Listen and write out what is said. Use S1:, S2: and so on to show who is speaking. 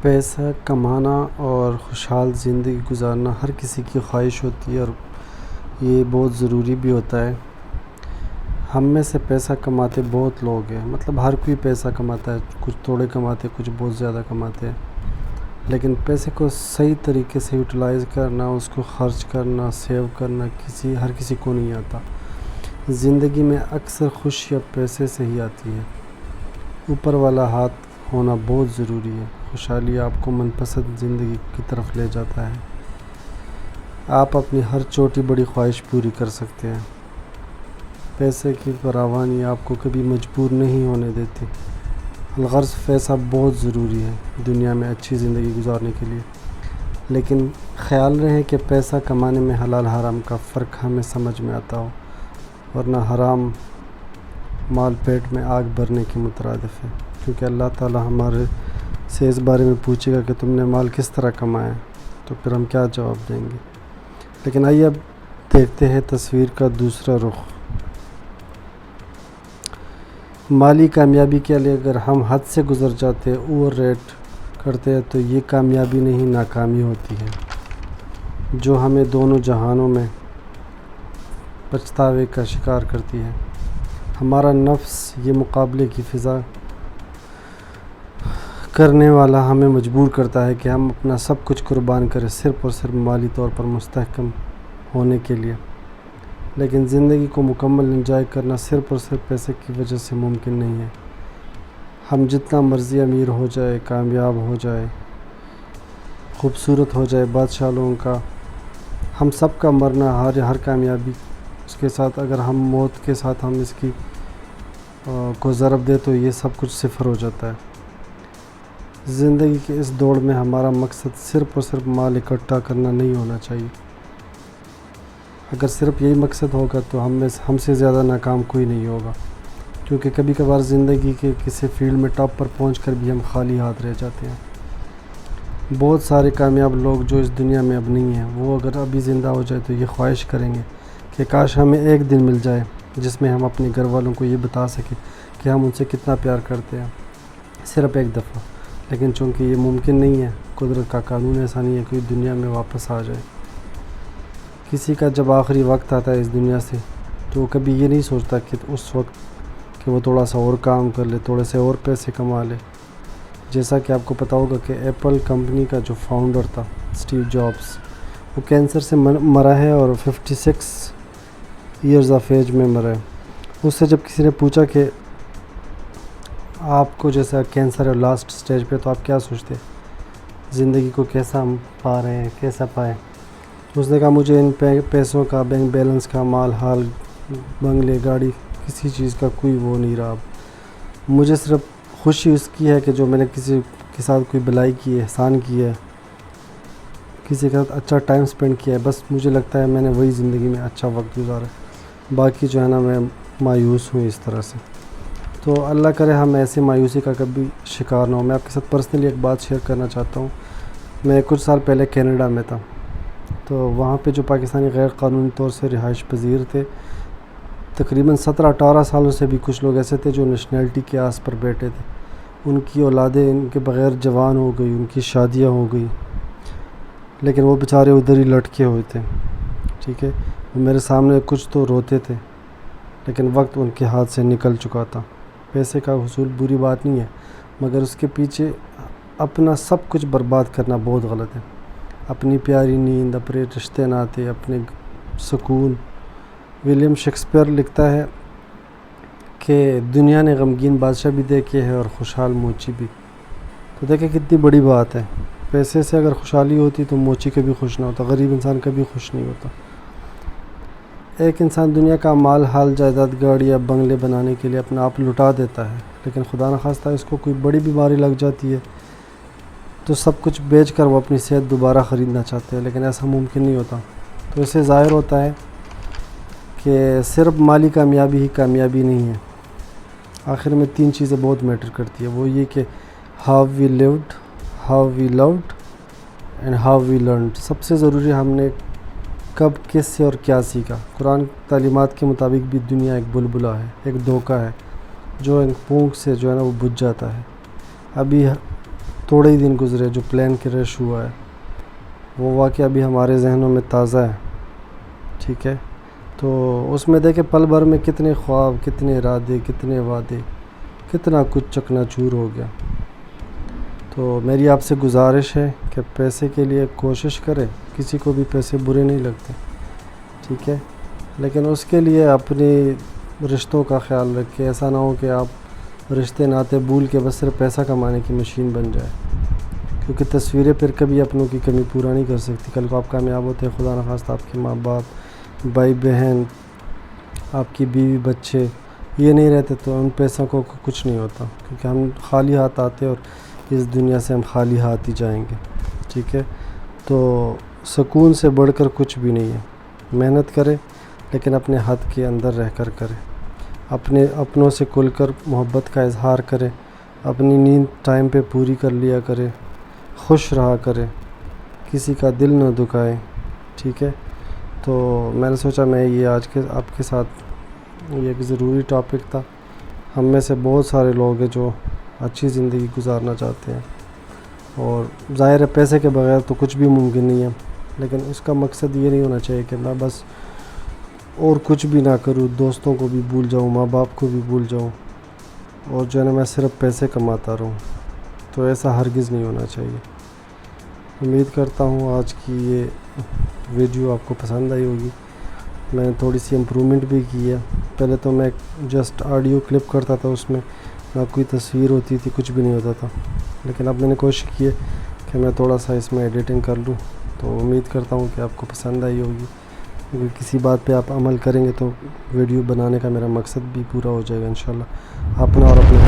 S1: پیسہ کمانا اور خوشحال زندگی گزارنا ہر کسی کی خواہش ہوتی ہے، اور یہ بہت ضروری بھی ہوتا ہے۔ ہم میں سے پیسہ کماتے بہت لوگ ہیں، مطلب ہر کوئی پیسہ کماتا ہے، کچھ تھوڑے کماتے، کچھ بہت زیادہ کماتے ہیں، لیکن پیسے کو صحیح طریقے سے یوٹیلائز کرنا، اس کو خرچ کرنا، سیو کرنا ہر کسی کو نہیں آتا۔ زندگی میں اکثر خوشیاں پیسے سے ہی آتی ہے۔ اوپر والا ہاتھ ہونا بہت ضروری ہے۔ خوشحالی آپ کو من پسند زندگی کی طرف لے جاتا ہے۔ آپ اپنی ہر چھوٹی بڑی خواہش پوری کر سکتے ہیں۔ پیسے کی فراوانی آپ کو کبھی مجبور نہیں ہونے دیتی۔ الغرض پیسہ بہت ضروری ہے دنیا میں اچھی زندگی گزارنے کے لیے، لیکن خیال رہے کہ پیسہ کمانے میں حلال حرام کا فرق ہمیں سمجھ میں آتا ہو، ورنہ حرام مال پیٹ میں آگ بھرنے کے مترادف ہے، کیونکہ اللہ تعالی ہمارے سے اس بارے میں پوچھے گا کہ تم نے مال کس طرح کمایا، تو پھر ہم کیا جواب دیں گے۔ لیکن آئیے اب دیکھتے ہیں تصویر کا دوسرا رخ۔ مالی کامیابی کے لیے اگر ہم حد سے گزر جاتے، اوور ریٹ کرتے ہیں، تو یہ کامیابی نہیں ناکامی ہوتی ہے، جو ہمیں دونوں جہانوں میں پچھتاوے کا شکار کرتی ہے۔ ہمارا نفس یہ مقابلے کی فضا کرنے والا ہمیں مجبور کرتا ہے کہ ہم اپنا سب کچھ قربان کریں، صرف اور صرف مالی طور پر مستحکم ہونے کے لیے۔ لیکن زندگی کو مکمل انجوائے کرنا صرف اور صرف پیسے کی وجہ سے ممکن نہیں ہے۔ ہم جتنا مرضی امیر ہو جائے، کامیاب ہو جائے، خوبصورت ہو جائے، بادشاہ لوگوں کا، ہم سب کا مرنا، ہر کامیابی اس کے ساتھ اگر ہم موت کے ساتھ ہم اس کی کو ضرب دے تو یہ سب کچھ صفر ہو جاتا ہے۔ زندگی کے اس دوڑ میں ہمارا مقصد صرف اور صرف مال اکٹھا کرنا نہیں ہونا چاہیے۔ اگر صرف یہی مقصد ہوگا تو ہم سے زیادہ ناکام کوئی نہیں ہوگا، کیونکہ کبھی کبھار زندگی کے کسی فیلڈ میں ٹاپ پر پہنچ کر بھی ہم خالی ہاتھ رہ جاتے ہیں۔ بہت سارے کامیاب لوگ جو اس دنیا میں اب نہیں ہیں، وہ اگر ابھی زندہ ہو جائے تو یہ خواہش کریں گے کہ کاش ہمیں ایک دن مل جائے جس میں ہم اپنے گھر والوں کو یہ بتا سکیں کہ ہم ان سے کتنا پیار کرتے ہیں، صرف ایک دفعہ۔ لیکن چونکہ یہ ممکن نہیں ہے، قدرت کا قانون ایسا نہیں ہے کہ دنیا میں واپس آ جائے۔ کسی کا جب آخری وقت آتا ہے اس دنیا سے، تو وہ کبھی یہ نہیں سوچتا کہ اس وقت کہ وہ تھوڑا سا اور کام کر لے، تھوڑے سے اور پیسے کما لے۔ جیسا کہ آپ کو پتہ ہوگا کہ ایپل کمپنی کا جو فاؤنڈر تھا اسٹیو جابس، وہ کینسر سے مرا ہے اور 56 ایئرز آف ایج میں مرا ہے۔ اس سے جب کسی نے پوچھا کہ آپ کو جیسا کینسر ہے لاسٹ سٹیج پہ، تو آپ کیا سوچتے، زندگی کو کیسا ہم پا رہے ہیں، کیسا پائیں؟ اس نے کہا مجھے ان پیسوں کا، بینک بیلنس کا، مال حال، بنگلے، گاڑی، کسی چیز کا کوئی وہ نہیں رہا۔ مجھے صرف خوشی اس کی ہے کہ جو میں نے کسی کے ساتھ کوئی بھلائی کی ہے، احسان کی ہے، کسی کے ساتھ اچھا ٹائم سپینڈ کیا ہے، بس مجھے لگتا ہے میں نے وہی زندگی میں اچھا وقت گزارا ہے۔ باقی جو ہے نا، میں مایوس ہوں اس طرح سے۔ تو اللہ کرے ہم ایسے مایوسی کا کبھی شکار نہ ہوں۔ میں آپ کے ساتھ پرسنلی ایک بات شیئر کرنا چاہتا ہوں۔ میں کچھ سال پہلے کینیڈا میں تھا، تو وہاں پہ جو پاکستانی غیر قانونی طور سے رہائش پذیر تھے، تقریباً 17-18 سالوں سے بھی کچھ لوگ ایسے تھے جو نیشنلٹی کے آس پر بیٹھے تھے۔ ان کی اولادیں ان کے بغیر جوان ہو گئی، ان کی شادیاں ہو گئی، لیکن وہ بیچارے ادھر ہی لٹکے ہوئے تھے۔ ٹھیک ہے، وہ میرے سامنے کچھ تو روتے تھے، لیکن وقت ان کے ہاتھ سے نکل چکا تھا۔ پیسے کا حصول بری بات نہیں ہے، مگر اس کے پیچھے اپنا سب کچھ برباد کرنا بہت غلط ہے۔ اپنی پیاری نیند، اپنے رشتے ناتے، اپنے سکون۔ ولیم شیکسپیئر لکھتا ہے کہ دنیا نے غمگین بادشاہ بھی دیکھے ہے اور خوشحال موچی بھی۔ تو دیکھیں کتنی بڑی بات ہے۔ پیسے سے اگر خوشحالی ہوتی تو موچی کبھی خوش نہ ہوتا، غریب انسان کبھی خوش نہیں ہوتا۔ ایک انسان دنیا کا مال حال، جائیداد، گاڑی یا بنگلے بنانے کے لیے اپنا آپ لٹا دیتا ہے، لیکن خدا نخواستہ اس کو کوئی بڑی بیماری لگ جاتی ہے تو سب کچھ بیچ کر وہ اپنی صحت دوبارہ خریدنا چاہتے ہیں، لیکن ایسا ممکن نہیں ہوتا۔ تو اس سے ظاہر ہوتا ہے کہ صرف مالی کامیابی ہی کامیابی نہیں ہے۔ آخر میں 3 چیزیں بہت میٹر کرتی ہے، وہ یہ کہ how we lived, how we loved and how we learned. سب سے ضروری ہم نے کب، کس سے اور کیا سیکھا۔ قرآن تعلیمات کے مطابق بھی دنیا ایک بلبلا ہے، ایک دھوکہ ہے، جو ایک پھونک سے جو ہے نا وہ بجھ جاتا ہے۔ ابھی تھوڑے ہی دن گزرے جو پلین کریش ہوا ہے، وہ واقعہ بھی ہمارے ذہنوں میں تازہ ہے، ٹھیک ہے؟ تو اس میں دیکھیں پل بھر میں کتنے خواب، کتنے ارادے، کتنے وعدے، کتنا کچھ چکنا چور ہو گیا۔ تو میری آپ سے گزارش ہے کہ پیسے کے لیے کوشش کرے، کسی کو بھی پیسے برے نہیں لگتے، ٹھیک ہے؟ لیکن اس کے لیے اپنی رشتوں کا خیال رکھے، ایسا نہ ہو کہ آپ رشتے ناتے بھول کے بس صرف پیسہ کمانے کی مشین بن جائے، کیونکہ تصویریں پھر کبھی اپنوں کی کمی پورا نہیں کر سکتی۔ کل کو آپ کامیاب ہوتے ہیں، خدا نخواستہ آپ کے ماں باپ، بھائی بہن، آپ کی بیوی بچے یہ نہیں رہتے تو ان پیسوں کو کچھ نہیں ہوتا، کیونکہ ہم خالی ہاتھ آتے اور اس دنیا سے ہم خالی ہاتھ ہی جائیں گے، ٹھیک ہے؟ تو سکون سے بڑھ کر کچھ بھی نہیں ہے۔ محنت کرے لیکن اپنے حد کے اندر رہ کر کرے، اپنے اپنوں سے کھل کر محبت کا اظہار کرے، اپنی نیند ٹائم پہ پوری کر لیا کرے، خوش رہا کرے، کسی کا دل نہ دکھائے، ٹھیک ہے؟ تو میں نے سوچا میں یہ آج کے آپ کے ساتھ یہ ایک ضروری ٹاپک تھا۔ ہم میں سے بہت سارے لوگ ہیں جو اچھی زندگی گزارنا چاہتے ہیں، اور ظاہر ہے پیسے کے بغیر تو کچھ بھی ممکن نہیں ہے، لیکن اس کا مقصد یہ نہیں ہونا چاہیے کہ میں بس اور کچھ بھی نہ کروں، دوستوں کو بھی بھول جاؤں، ماں باپ کو بھی بھول جاؤں، اور جو ہے نا میں صرف پیسے کماتا رہوں۔ تو ایسا ہرگز نہیں ہونا چاہیے۔ امید کرتا ہوں آج کی یہ ویڈیو آپ کو پسند آئی ہوگی۔ میں نے تھوڑی سی امپرومنٹ بھی کی ہے، پہلے تو میں جسٹ آڈیو کلپ کرتا تھا، اس میں نہ کوئی تصویر ہوتی تھی، کچھ بھی نہیں ہوتا تھا، لیکن اب میں نے کوشش کی ہے کہ میں تھوڑا سا اس میں ایڈیٹنگ کر لوں۔ تو امید کرتا ہوں کہ آپ کو پسند آئی ہوگی۔ اگر کسی بات پہ آپ عمل کریں گے تو ویڈیو بنانے کا میرا مقصد بھی پورا ہو جائے گا انشاءاللہ۔ اپنا اور اپنے